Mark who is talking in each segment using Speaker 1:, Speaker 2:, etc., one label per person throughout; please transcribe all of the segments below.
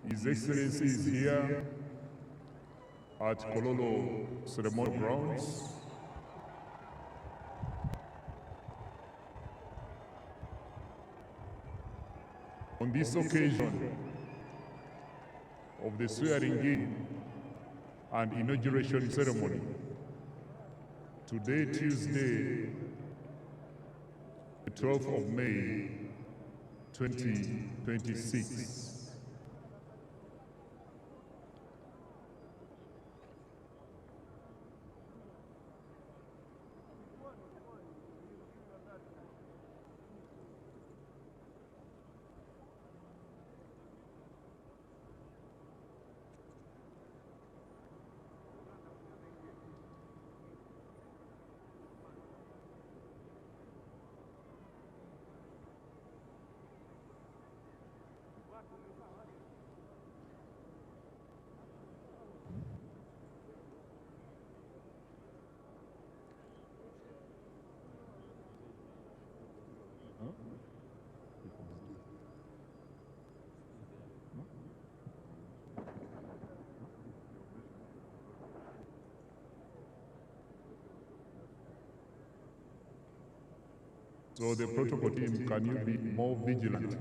Speaker 1: His Excellency is here at Kololo Ceremonial Grounds. On this occasion of the swearing-in and inauguration ceremony, today, Tuesday, the 12th of May, 2026. So the protocol team, can you be more vigilant?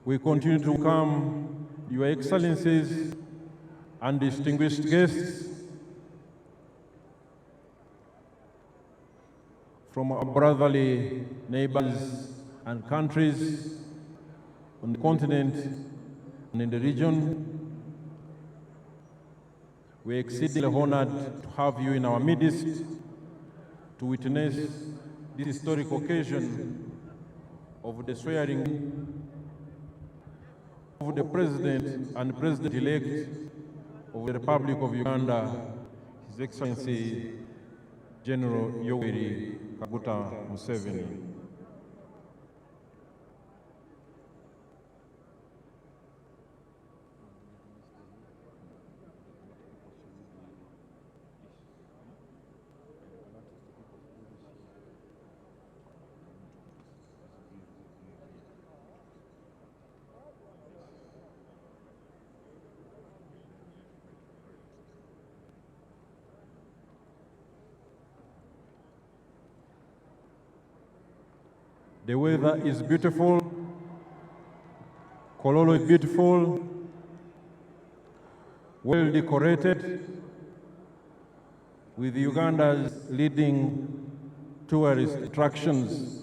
Speaker 2: We continue to welcome Your Excellencies and distinguished guests from our brotherly neighbors and countries on the continent and in the region. We are exceedingly honored to have you in our midst to witness this historic occasion of the swearing of the President and President-elect of the Republic of Uganda, His Excellency General Yoweri Kaguta Museveni. The weather is beautiful, Kololo is beautiful, well decorated, with Uganda's leading tourist attractions.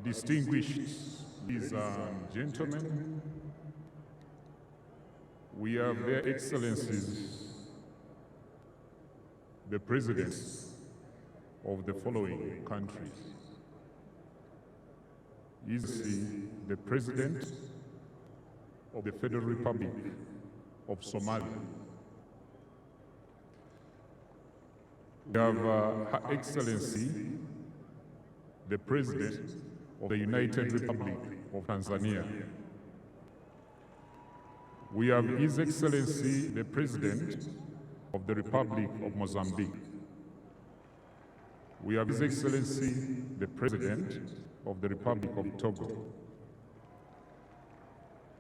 Speaker 1: Distinguished ladies and gentlemen, we have their excellencies, the presidents of the following countries. Is the President of the Federal Republic of Somalia. We have Her Excellency, the President of the United Republic of Tanzania. We have His Excellency, the President of the Republic of Mozambique. We have His Excellency, the President of the Republic of Togo.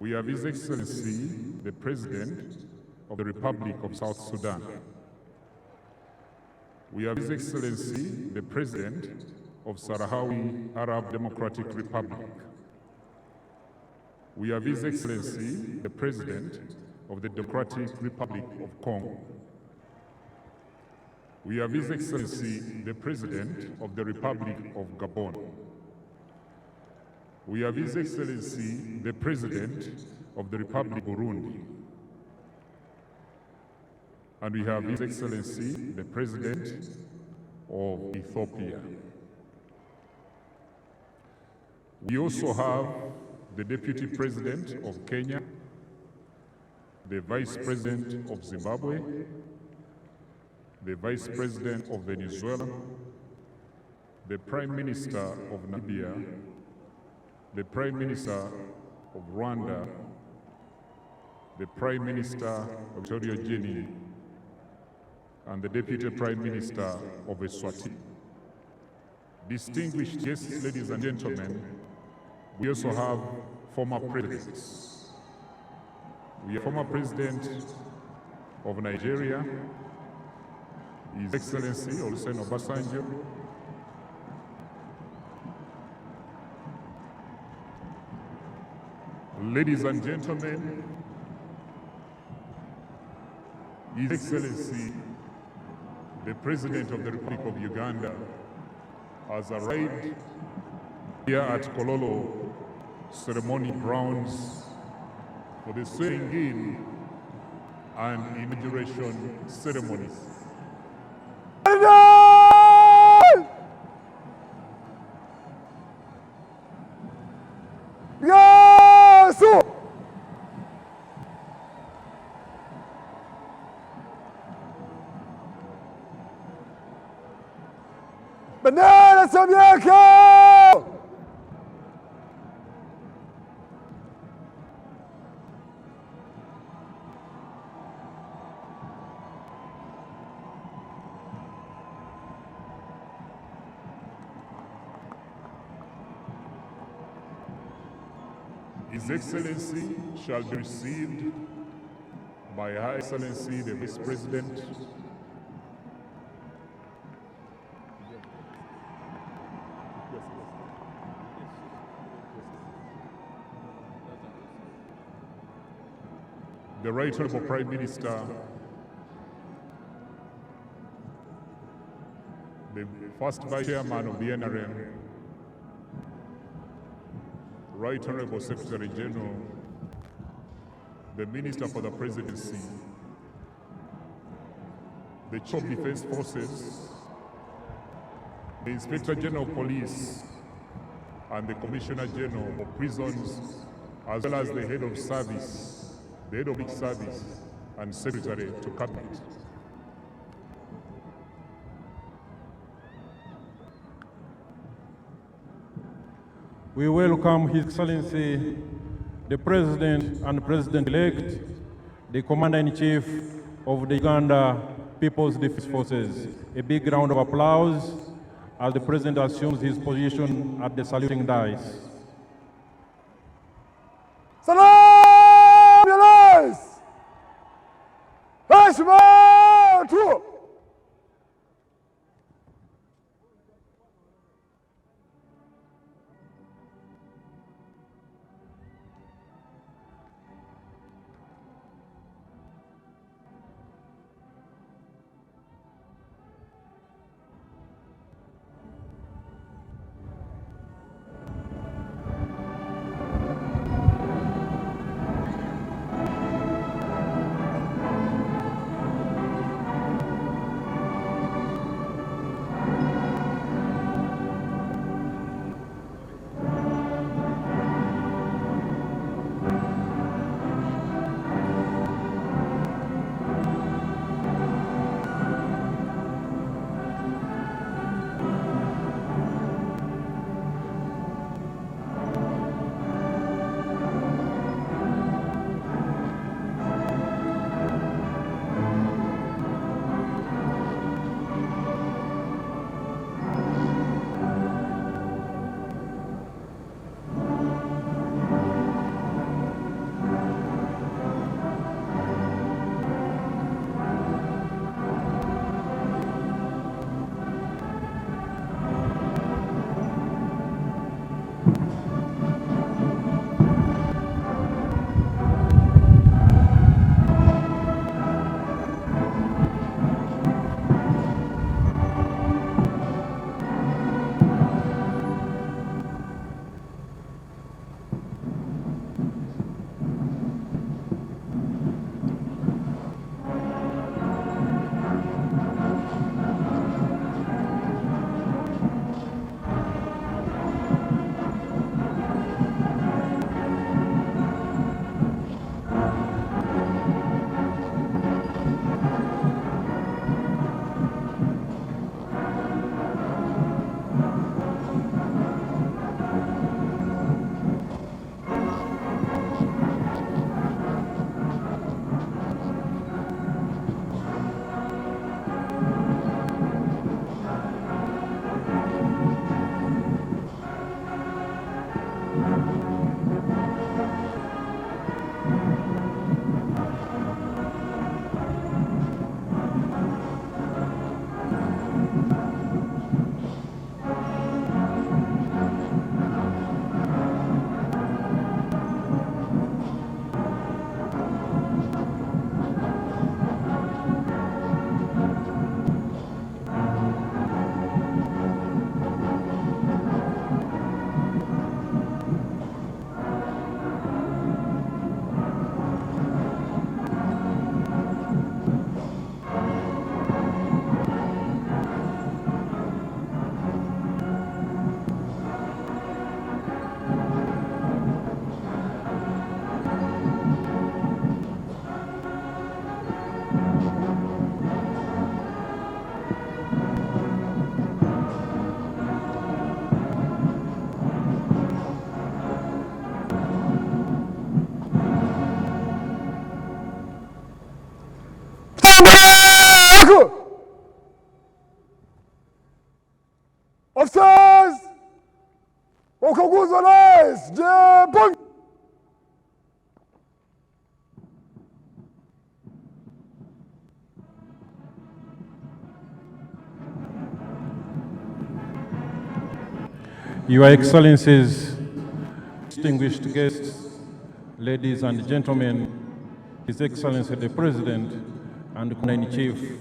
Speaker 1: We have His Excellency, the President of the Republic of South Sudan. We have His Excellency, the President of Sahrawi Arab Democratic Republic. We have His Excellency, the President of the Democratic Republic of Congo. We have His Excellency, the President of the Republic of Gabon. We have His Excellency, the President of the Republic of Burundi. And we have His Excellency, the President of Ethiopia. We also have the Deputy President of Kenya, the Vice President of Zimbabwe, the Vice President of Venezuela, the Prime Minister of Namibia, the Prime Minister of Rwanda, the Prime Minister of Equatorial Guinea, and the Deputy Prime Minister of Eswatini. Distinguished guests, ladies and gentlemen, we also have former presidents. We have former President of Nigeria, His Excellency Olusegun Obasanjo, ladies and gentlemen, His Excellency, the President of the Republic of Uganda, has arrived here at Kololo ceremony grounds for the swearing-in and inauguration ceremonies.
Speaker 3: Bendera za miaka!
Speaker 1: His Excellency shall be received by Her Excellency the Vice President, the Right Honorable Prime Minister, the first Vice Chairman of the NRM, Right Honorable Secretary General, the Minister for the Presidency, the Chief of Defense Forces, the Inspector General of Police, and the Commissioner General of Prisons, as well as the Head of Service, the Head of each Service, and Secretary to Cabinet.
Speaker 2: We welcome His Excellency, the President and President-elect, the Commander-in-Chief of the Uganda People's Defense Forces. A big round of applause as the President assumes his position at the saluting dais.
Speaker 3: Salam Yalais! Heshima tu! Back! Officers! Ukaguzi wa rais! Jipanga!
Speaker 2: Your Excellencies, distinguished guests, ladies and gentlemen, His Excellency the President and Commander-in-Chief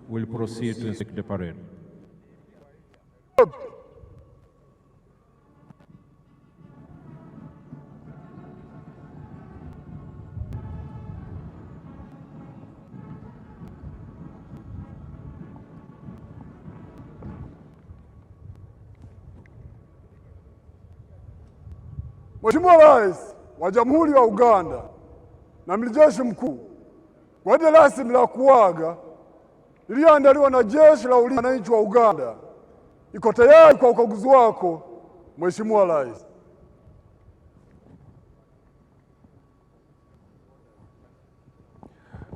Speaker 2: will proceed to inspect the parade.
Speaker 3: Mheshimiwa Rais wa Jamhuri ya Uganda na Amiri Jeshi Mkuu, gwaride rasmi la kuaga lililoandaliwa na Jeshi la Ulinzi la Wananchi wa Uganda iko tayari kwa ukaguzi wako, Mheshimiwa Rais.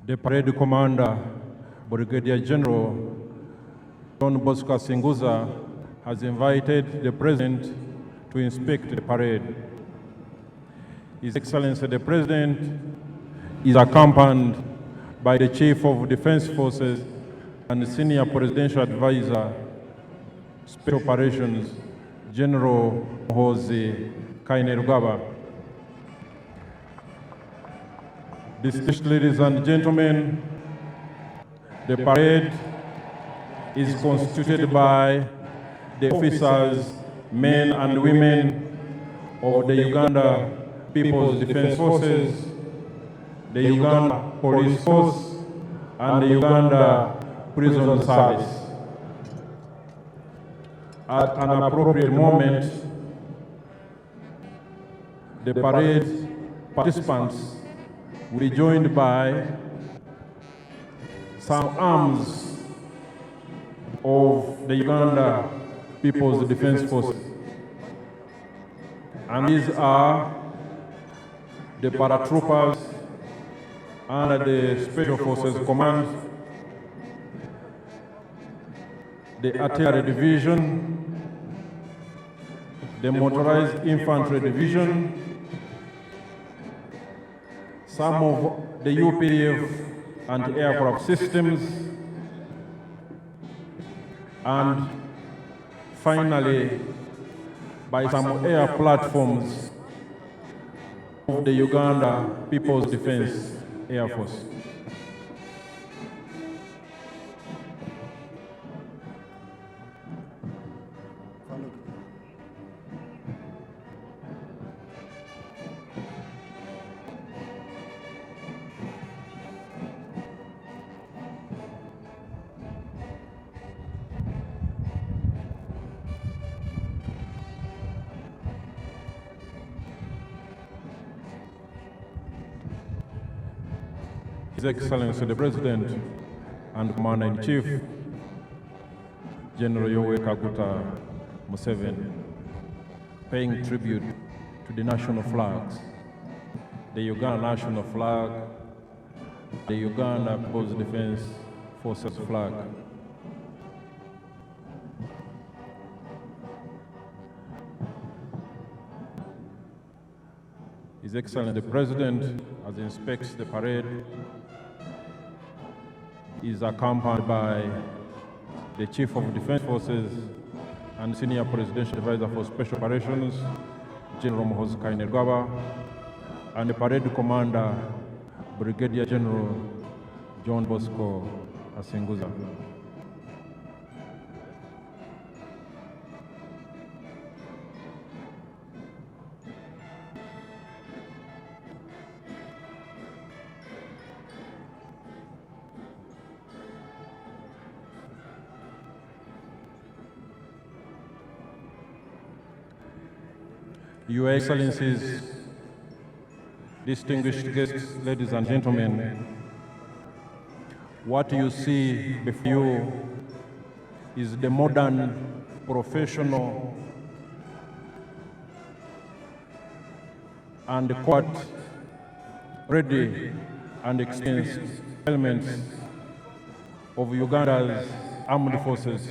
Speaker 2: The parade commander, Brigadier General John Bosco Singuza, has invited the President to inspect the parade. His Excellency the President is accompanied by the Chief of Defense Forces and Senior Presidential Advisor, Special Operations, General Muhoozi Kainerugaba. Distinguished ladies and gentlemen, the parade is constituted by the officers, men and women of the Uganda People's Defense Forces, the Uganda Police Force, and the Uganda Prison Service. At an appropriate moment, the parade participants will be joined by some arms of the Uganda People's Defense Forces. And these are the paratroopers under the Special Forces Command, the Artillery Division, the Motorized Infantry Division, some of the UPDF anti-aircraft systems, and finally, by some air platforms of the Uganda People's Defense Air Force. His Excellency the President and Commander-in-Chief, General Yoweri Kaguta Museveni, paying tribute to the national flags, the Uganda national flag, the Uganda People's Defense Forces flag. His Excellency the President, as he inspects the parade, is accompanied by the Chief of Defense Forces and Senior Presidential Advisor for Special Operations, General Muhoozi Kainerugaba, and the Parade Commander, Brigadier General John Bosco Singuza. Your Excellencies, distinguished guests, ladies and gentlemen, what you see before you is the modern, professional, and quite ready and experienced elements of Uganda's armed forces,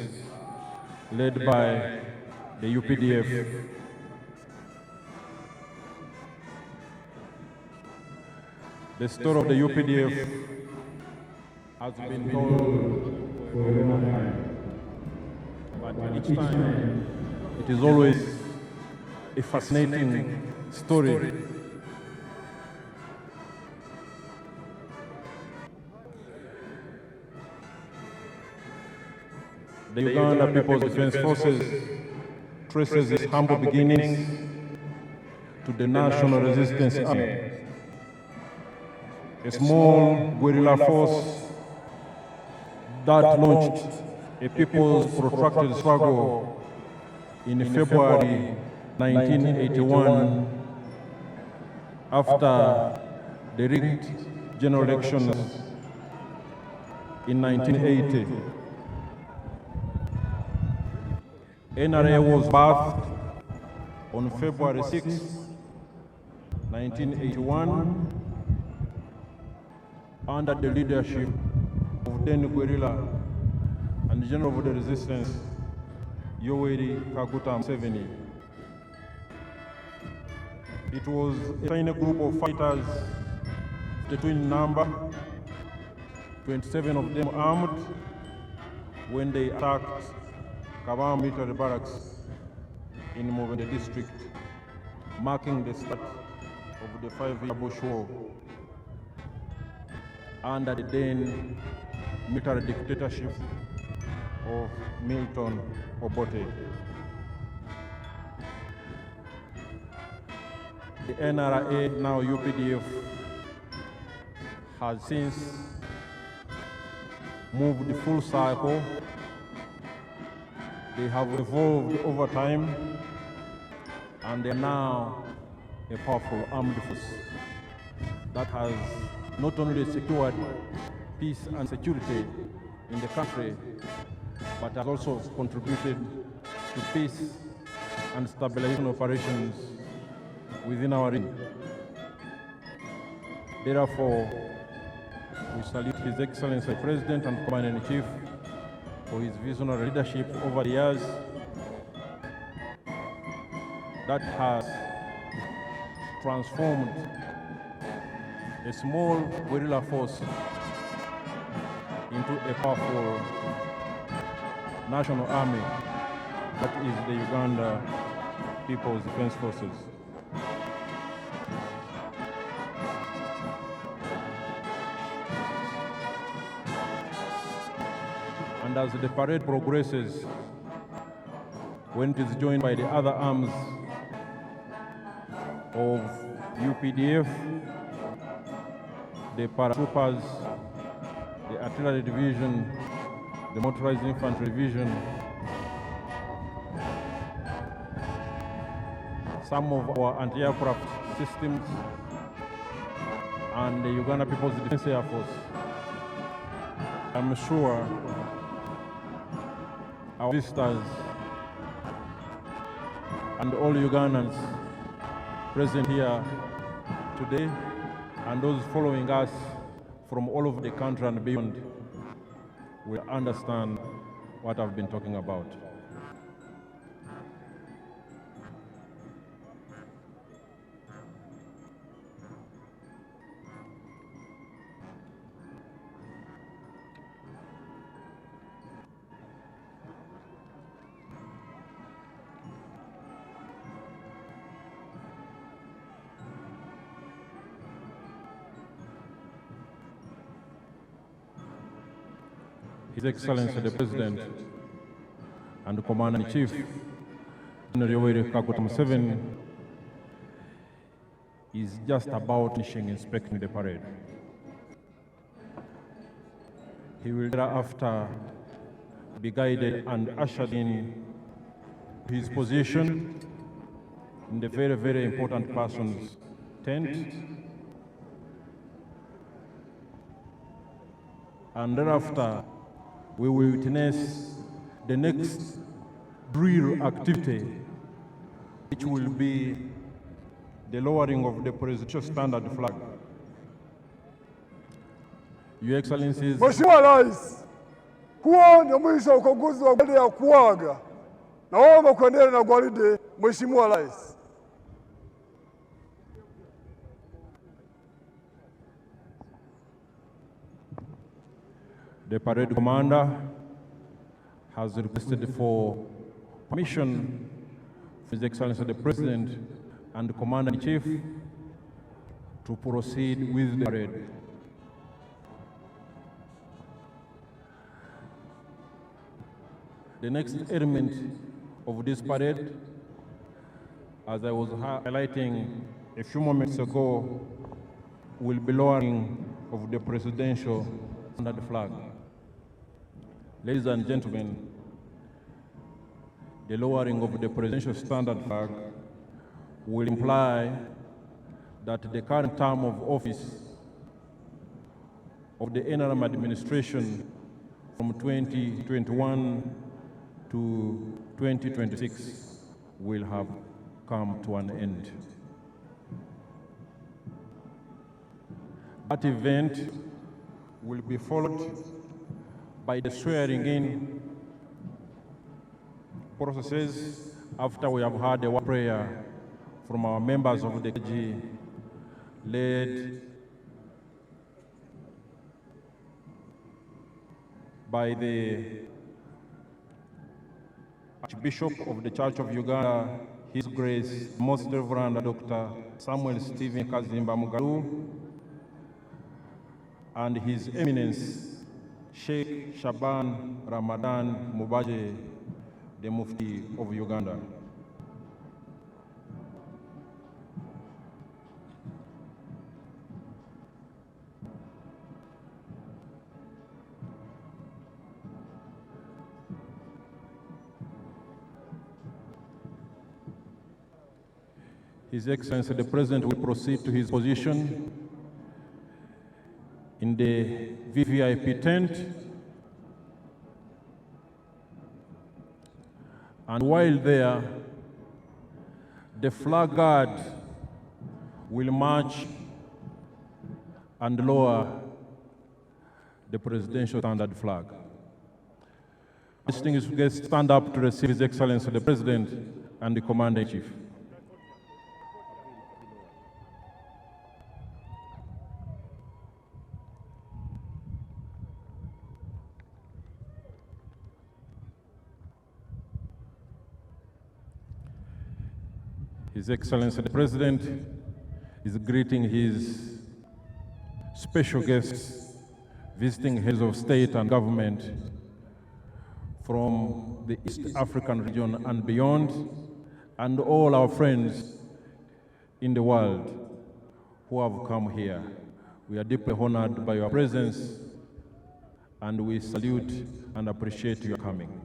Speaker 2: led by the UPDF. The story of the UPDF has been told for a long time, but each time it is always a fascinating story. The Uganda People's Defense Forces traces its humble beginnings to the National Resistance Army, a small guerrilla force that launched a people's protracted struggle in February 1981 after the rigged general elections in 1980. NRA was birthed on February 6, 1981, under the leadership of then guerrilla and general of the resistance, Yoweri Kaguta Museveni. It was a tiny group of fighters, 32 in number, 27 of them armed, when they attacked Kabam military barracks in Museveni district, marking the start of the 5-year Bush War under the then military dictatorship of Milton Obote. The NRA, now UPDF, has since moved full cycle. They have evolved over time, and they are now a powerful armed force that has not only secured peace and security in the country, but has also contributed to peace and stabilization operations within our region. Therefore, we salute His Excellency the President and Commander-in-Chief for his visionary leadership over the years that has transformed a small guerrilla force into a powerful national army that is the Uganda People's Defense Forces. And as the parade progresses, when it is joined by the other arms of UPDF, the paratroopers, the artillery division, the motorized infantry division, some of our anti-aircraft systems, and the Uganda People's Defense Air Force, I'm sure our visitors and all Ugandans present here today and those following us from all over the country and beyond will understand what I've been talking about. His Excellency the President and the Commander-in-Chief, General Yoweri Kaguta Museveni, is just about finishing inspecting the parade. He will thereafter be guided and ushered in his position in the very, very important person's tent, and thereafter we will witness the next drill activity, which will be the lowering of the presidential standard flag. Your Excellencies,
Speaker 3: Mheshimiwa Rais, Huo ndio mwisho wa ukaguzi wa gwaride ya kuaga. Naomba kuendelea na gwaride, Mheshimiwa Rais.
Speaker 2: The parade commander has requested for permission for His Excellency the President and the Commander-in-Chief to proceed with the parade. The next element of this parade, as I was highlighting a few moments ago, will be lowering of the presidential standard flag. Ladies and gentlemen, the lowering of the presidential standard flag will imply that the current term of office of the NRM administration from 2021 to 2026 will have come to an end. That event will be followed by the swearing-in processes after we have had a prayer from our members of the clergy, led by the Archbishop of the Church of Uganda, His Grace, Most Reverend Dr. Samuel Stephen Kazimba Mugalu, and His Eminence, Sheikh Shaban Ramadan Mubaje, the Mufti of Uganda. His Excellency the President will proceed to his position in the VVIP tent, and while there, the flag guard will march and lower the presidential standard flag. Distinguished guests, stand up to receive His Excellency the President and the Commander-in-Chief. His Excellency the President is greeting his special guests, visiting heads of state and government from the East African region and beyond, and all our friends in the world who have come here. We are deeply honored by your presence, and we salute and appreciate your coming.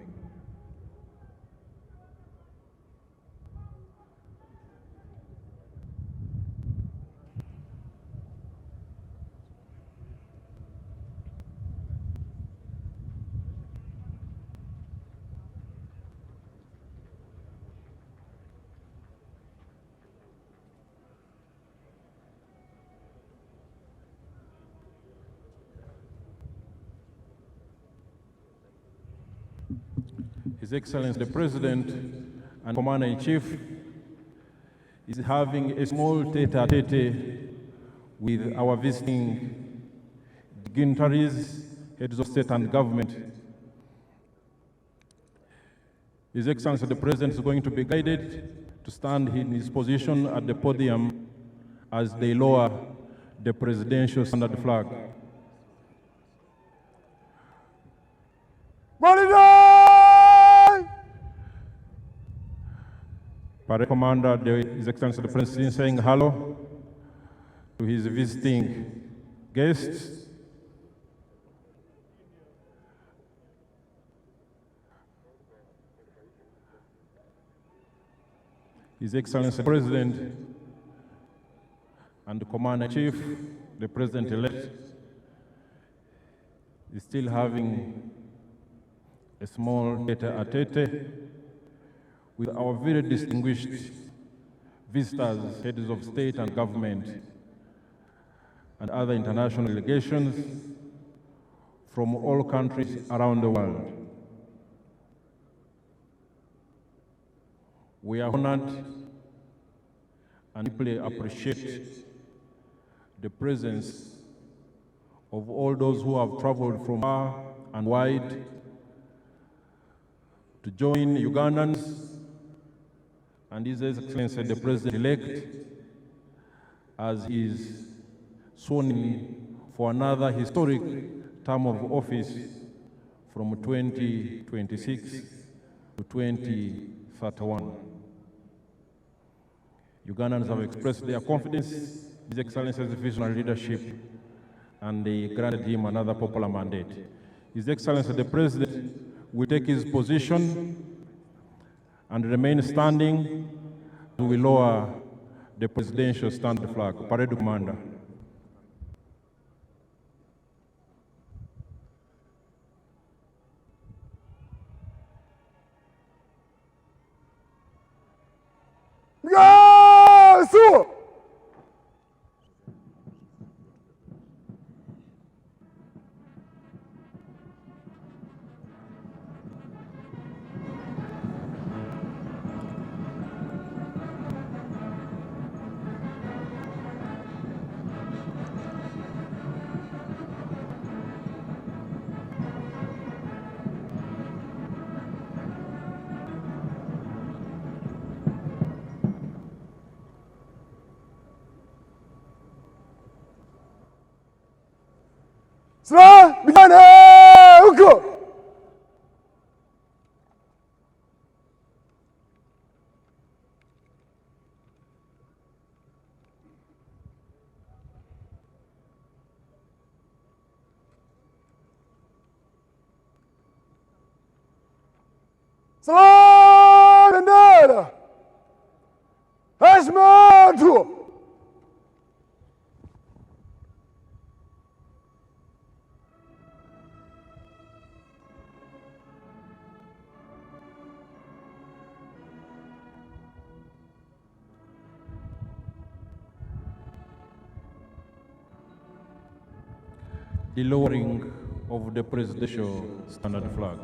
Speaker 2: His Excellency the President and Commander-in-Chief is having a small tete-a-tete with our visiting dignitaries, heads of state and government. His Excellency the President is going to be guided to stand in his position at the podium as they lower the presidential standard flag. Parade Commander, His Excellency the President, is saying hello to his visiting guests. His Excellency the President and the Commander-in-Chief, the President-elect, is still having a small tete-a-tete with our very distinguished visitors, heads of state and government, and other international delegations from all countries around the world. We are honored and deeply appreciate the presence of all those who have traveled from far and wide to join Ugandans and His Excellency the President-elect as he is sworn in for another historic term of office from 2026 to 2031. Ugandans have expressed their confidence in His Excellency's visionary leadership, and they granted him another popular mandate. His Excellency the President will take his position and remain standing. We will lower the presidential standard flag. Parade Commander.
Speaker 3: Yesu! Sir, begin huko. Salam bendera. Heshima tu.
Speaker 2: The lowering of the presidential standard flag.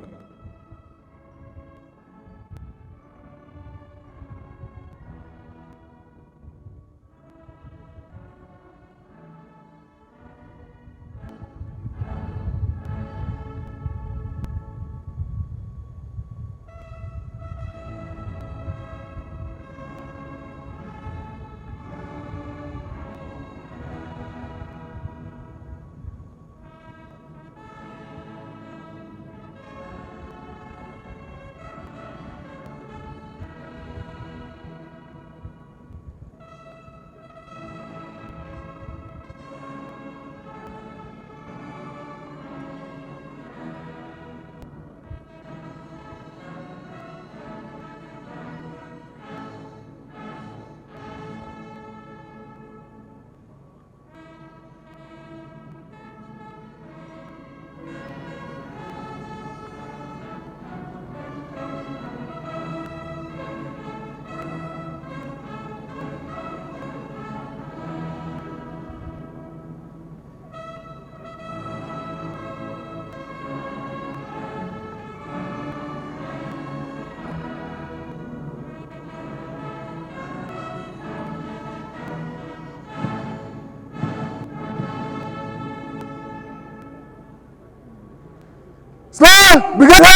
Speaker 2: Sir, begin